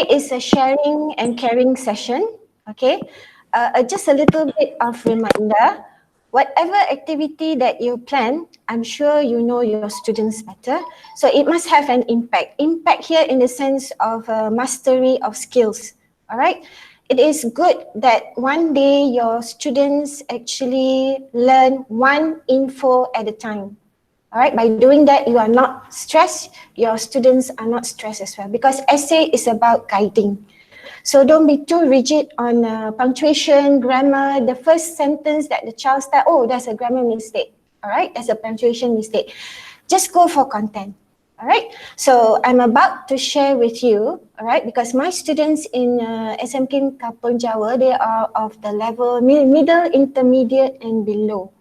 Today is a sharing and caring session, okay? Just a little bit of reminder. Whatever activity that you plan, I'm sure you know your students better. So it must have an impact. Impact here in the sense of mastery of skills, all right? It is good that one day your students actually learn one info at a time. All right, by doing that, you are not stressed. Your students are not stressed as well because essay is about guiding. So don't be too rigid on punctuation, grammar. The first sentence that the child starts, oh, that's a grammar mistake. All right, that's a punctuation mistake. Just go for content. All right, so I'm about to share with you, all right, because my students in SMK Kapun Jawa, they are of the level middle, intermediate, and below.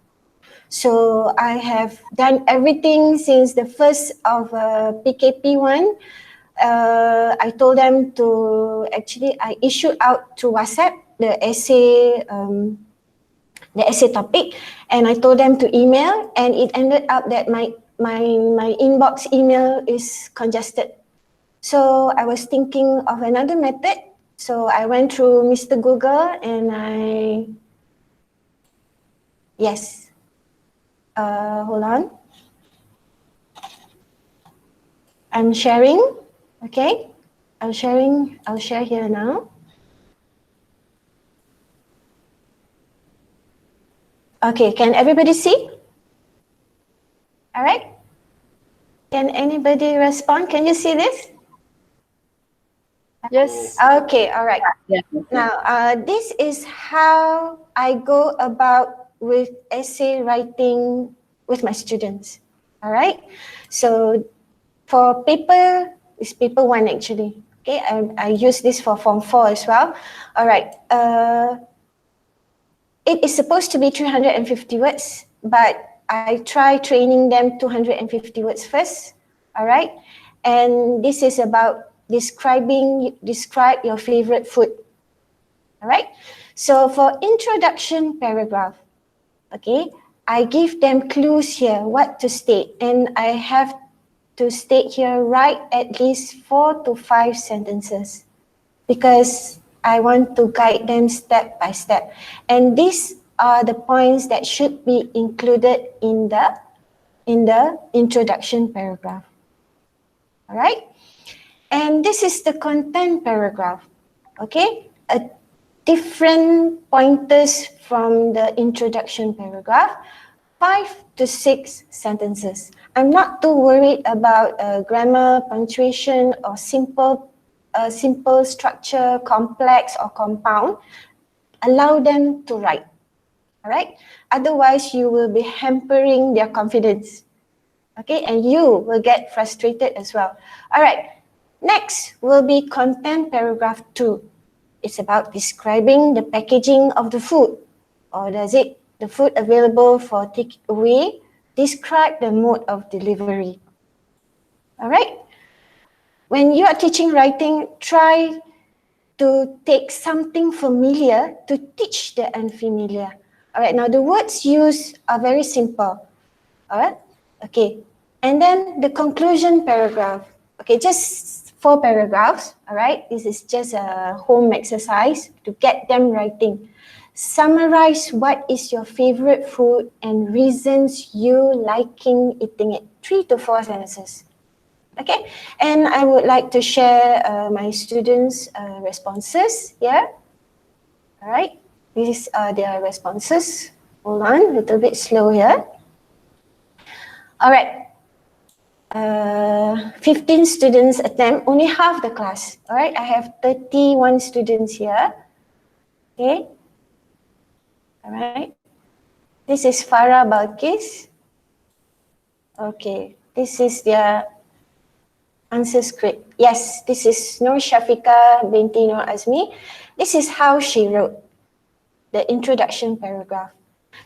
So I have done everything since the first of PKP1. I told them to I issued out to WhatsApp the essay topic, and I told them to email, and it ended up that my inbox email is congested. So I was thinking of another method. So I went through Mr. Google and hold on. I'm sharing, okay? I'll share here now. Okay, can everybody see? All right. Can anybody respond? Can you see this? Yes. Okay, all right. Yeah. Now, this is how I go about with essay writing with my students. All right. So for paper, it's paper 1 actually. Okay, I use this for Form 4 as well. All right. It is supposed to be 350 words, but I try training them 250 words first. All right. And this is about describe your favorite food. All right. So for introduction paragraph, okay, I give them clues here what to state, and I have to state here, write at least 4 to 5 sentences because I want to guide them step by step. And these are the points that should be included in the introduction paragraph. All right? And this is the content paragraph. Okay? Different pointers from the introduction paragraph. 5 to 6 sentences. I'm not too worried about grammar, punctuation, or simple structure, complex or compound. Allow them to write. All right. Otherwise, you will be hampering their confidence. Okay, and you will get frustrated as well. All right. Next will be content paragraph 2. It's about describing the packaging of the food, or the food available for takeaway. Describe the mode of delivery. All right. When you are teaching writing, try to take something familiar to teach the unfamiliar. All right. Now the words used are very simple. All right. Okay. And then the conclusion paragraph. Okay, just 4 paragraphs. All right. This is just a home exercise to get them writing. Summarize what is your favorite food and reasons you liking eating it. 3 to 4 sentences. Okay, and I would like to share my students' responses here. All right, these are their responses. Hold on, a little bit slow here. All right. 15 students attempt, only half the class. All right, I have 31 students here. Okay. All right. This is Farah Balkis. Okay, this is their answer script. Yes, this is Nur Shafika binti Nur Azmi. This is how she wrote the introduction paragraph.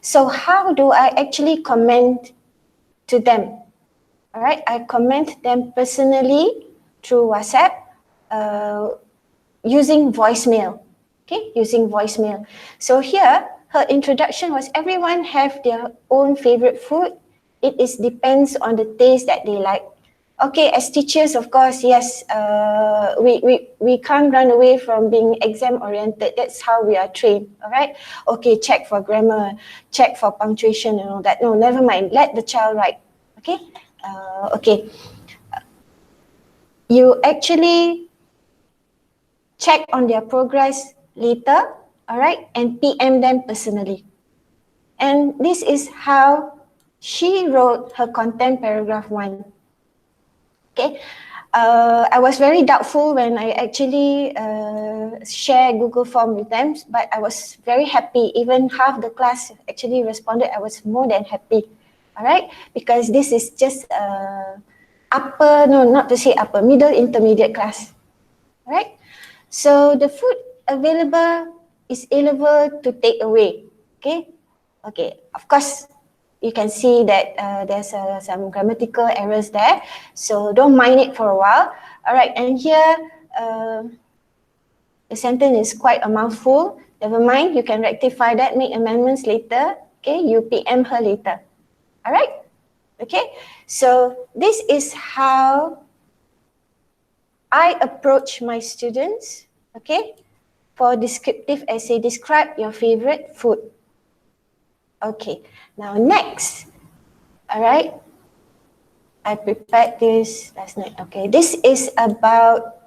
So how do I actually comment to them? All right, I comment them personally through WhatsApp using voicemail. Okay, using voicemail. So here, her introduction was everyone have their own favorite food. It depends on the taste that they like. Okay, as teachers, of course, yes, we can't run away from being exam oriented. That's how we are trained, all right? Okay, check for grammar, check for punctuation and all that. No, never mind. Let the child write, okay? Okay. You actually check on their progress later, all right? And PM them personally. And this is how she wrote her content paragraph 1. Okay, I was very doubtful when I actually share Google Form with them, but I was very happy. Even half the class actually responded. I was more than happy. All right, because this is just upper, no, not to say upper, middle intermediate class. All right, so the food available is available to take away. Okay, okay, of course. You can see that there's some grammatical errors there. So don't mind it for a while. All right, and here the sentence is quite a mouthful. Never mind, you can rectify that, make amendments later. Okay, you PM her later. All right, okay. So this is how I approach my students, okay, for descriptive essay. Describe your favorite food. Okay, now next. All right, I prepared this last night. Okay, this is about,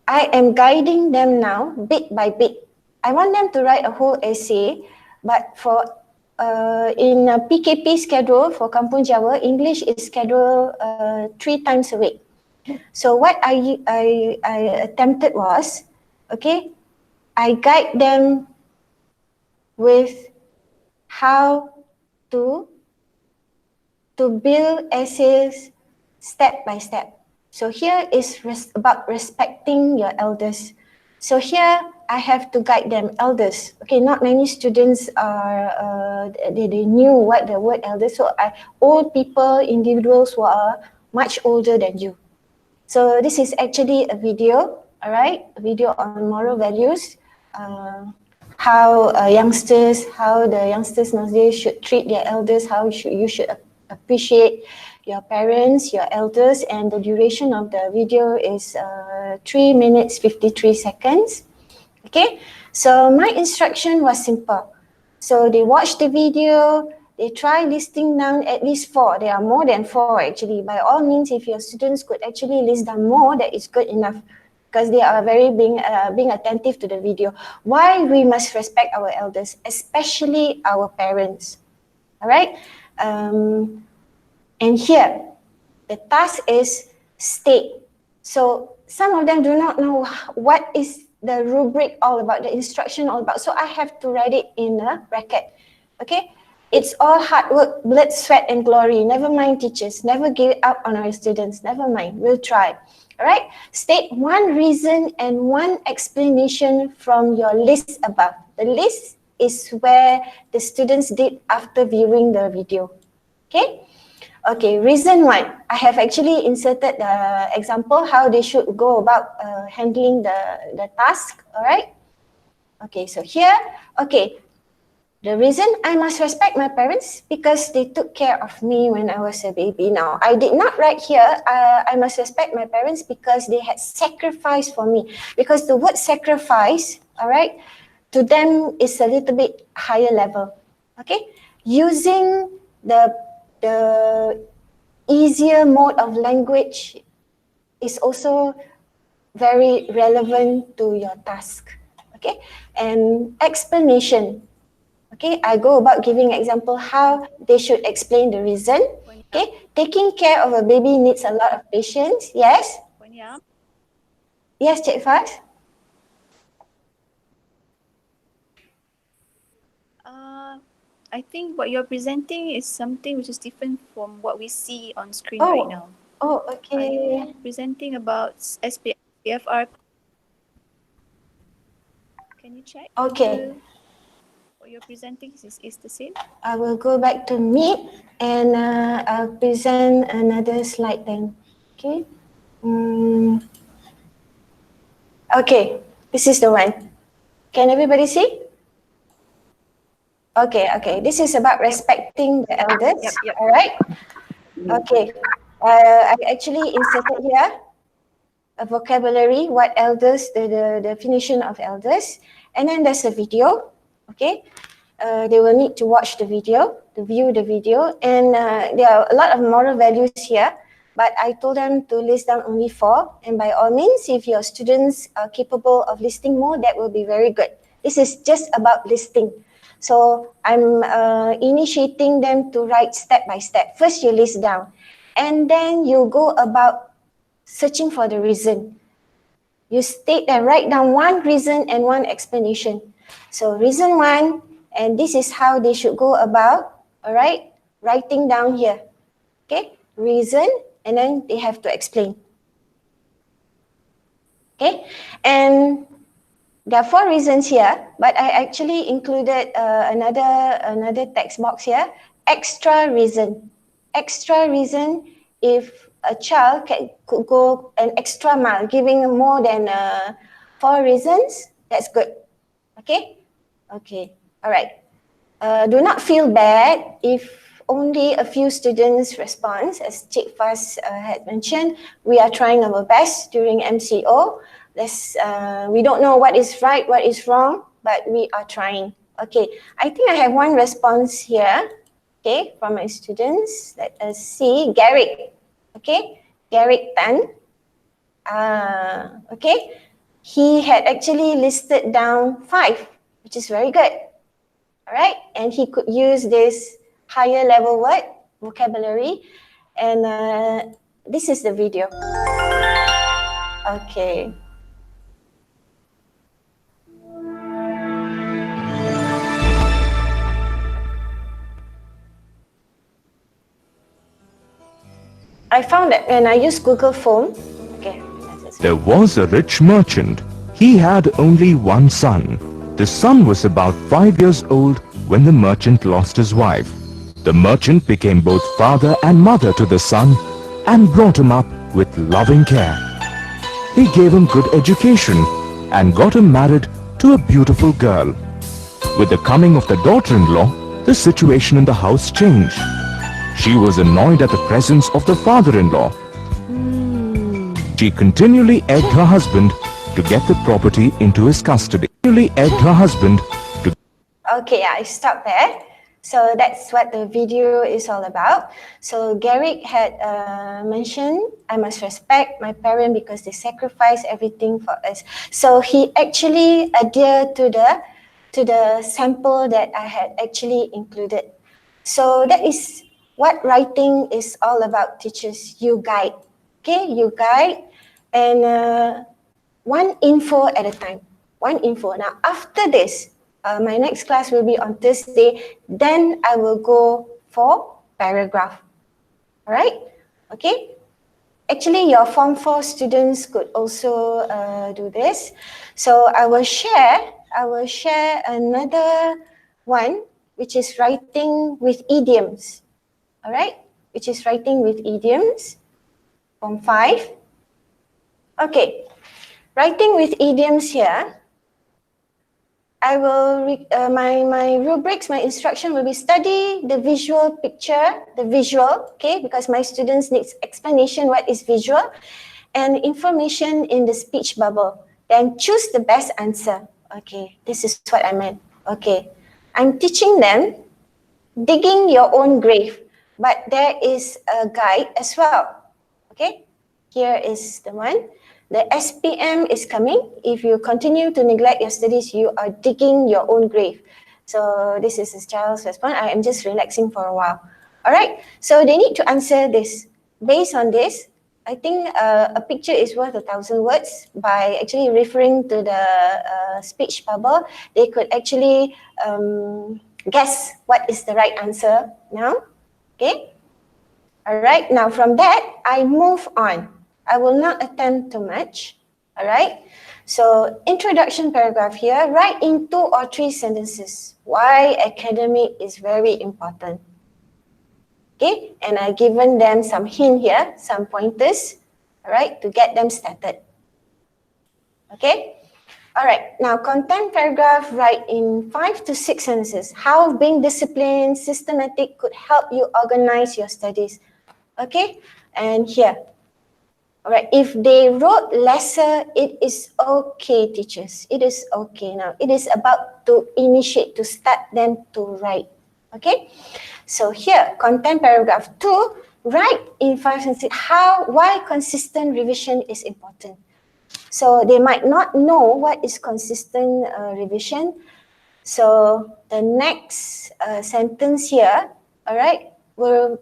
I am guiding them now bit by bit. I want them to write a whole essay, but for in a PKP schedule for Kampung Jawa, English is scheduled 3 times a week. So what I attempted was, okay, I guide them with how to build essays step by step. So here is about respecting your elders. So here I have to guide them, elders. Okay, not many students are, they knew what the word elders. So old people, individuals who are much older than you. So this is actually a video, all right? A video on moral values. How youngsters nowadays should treat their elders, how you should appreciate your parents, your elders, and the duration of the video is 3 minutes 53 seconds. Okay, so my instruction was simple. So they watch the video, they try listing down at least 4. There are more than 4 actually. By all means, if your students could actually list down more, that is good enough, because they are very being attentive to the video. Why we must respect our elders, especially our parents. All right. And here, the task is state. So some of them do not know what is the rubric all about, the instruction all about. So I have to write it in a bracket. Okay. It's all hard work, blood, sweat, and glory. Never mind, teachers. Never give up on our students. Never mind. We'll try. All right. State one reason and one explanation from your list above. The list is where the students did after viewing the video. Okay. Okay. Reason 1. I have actually inserted the example how they should go about handling the task. All right. Okay. So here. Okay. The reason I must respect my parents because they took care of me when I was a baby. Now, I did not write here, I must respect my parents because they had sacrificed for me. Because the word sacrifice, all right, to them is a little bit higher level. Okay, using the easier mode of language is also very relevant to your task. Okay, and explanation. Okay, I go about giving example how they should explain the reason. Okay, taking care of a baby needs a lot of patience. Yes? Yes, Cik Faz? I think what you're presenting is something which is different from what we see on screen right now. Oh, okay. Are you presenting about SPFR? Can you check? Okay. What you're presenting is the same? I will go back to Meet and I'll present another slide then. Okay. Okay, this is the one. Can everybody see? Okay, okay. This is about respecting the elders. Yep. All right. Okay. I actually inserted here a vocabulary, what elders, the definition of elders, and then there's a video, okay? They will need to watch the video, to view the video, and there are a lot of moral values here, but I told them to list down only 4, and by all means, if your students are capable of listing more, that will be very good. This is just about listing. So I'm initiating them to write step by step. First, you list down, and then you go about searching for the reason. You state and write down one reason and one explanation. So reason 1, and this is how they should go about, all right, writing down here, okay, reason, and then they have to explain. Okay, and there are 4 reasons here, but I actually included another text box here, extra reason. Extra reason, if a child could go an extra mile, giving more than 4 reasons, that's good. Okay? Okay, all right. Do not feel bad if only a few students respond. As Cik Faz had mentioned, we are trying our best during MCO. We don't know what is right, what is wrong, but we are trying. Okay, I think I have one response here, okay, from my students. Let us see, Garrick, okay, Garrick Tan. Okay, he had actually listed down 5, which is very good. All right, and he could use this higher level word vocabulary, and this is the video. Okay. I found that when I use Google Form, okay. There was a rich merchant. He had only one son. The son was about 5 years old when the merchant lost his wife. The merchant became both father and mother to the son and brought him up with loving care. He gave him good education and got him married to a beautiful girl. With the coming of the daughter-in-law, the situation in the house changed. She was annoyed at the presence of the father-in-law. She continually egged her husband to get the property into his custody. Okay, I stopped there. So that's what the video is all about. So Garrick had mentioned, I must respect my parents because they sacrifice everything for us. So he actually adhered to the sample that I had actually included. So that is what writing is all about, teachers. You guide, okay? You guide, and one info at a time. One info. Now, after this, my next class will be on Thursday. Then I will go for paragraph. All right? Okay? Actually, your Form 4 students could also do this. So I will share another one, which is writing with idioms. All right? Which is writing with idioms. Form 5. Okay. Writing with idioms here. I will, my rubrics, my instruction will be study the visual picture, the visual, okay, because my students need explanation what is visual, and information in the speech bubble. Then choose the best answer. Okay, this is what I meant. Okay, I'm teaching them digging your own grave, but there is a guide as well. Okay, here is the one. The SPM is coming. If you continue to neglect your studies, you are digging your own grave. So this is a child's response. I am just relaxing for a while. All right. So they need to answer this. Based on this, I think a picture is worth 1,000 words. By actually referring to the speech bubble, they could actually guess what is the right answer now. Okay. All right. Now from that, I move on. I will not attempt too much, all right? So introduction paragraph here, write in 2 or 3 sentences why academic is very important. Okay, and I've given them some hint here, some pointers, all right, to get them started. Okay, all right, now content paragraph, write in 5 to 6 sentences, how being disciplined, systematic could help you organize your studies. Okay, And here. All right, if they wrote lesser, it is okay, teachers. It is okay now. It is about to initiate, to start them to write. Okay, so here, content paragraph 2, write in 5 and 6 why consistent revision is important. So they might not know what is consistent revision. So the next sentence here, all right, will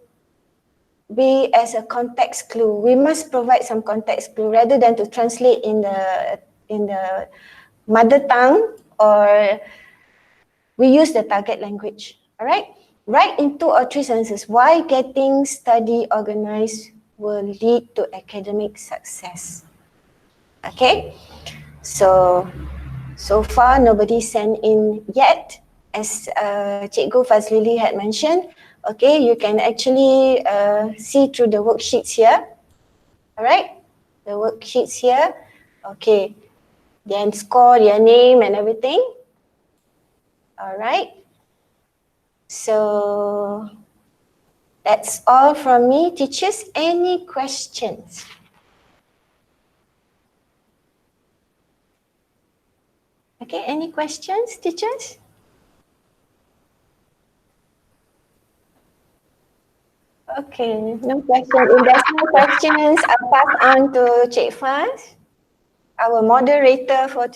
be as a context clue. We must provide some context clue rather than to translate in the mother tongue, or we use the target language. All right, write in 2 or 3 sentences why getting study organized will lead to academic success. Okay, so far nobody sent in yet. As Cikgu Fazlili had mentioned, okay, you can actually see through the worksheets here. All right, the worksheets here. Okay, then score their name and everything. All right, so that's all from me. Teachers, any questions? Okay, any questions, teachers? Okay, no questions. If there's no questions, I'll pass on to Cik Faz, our moderator for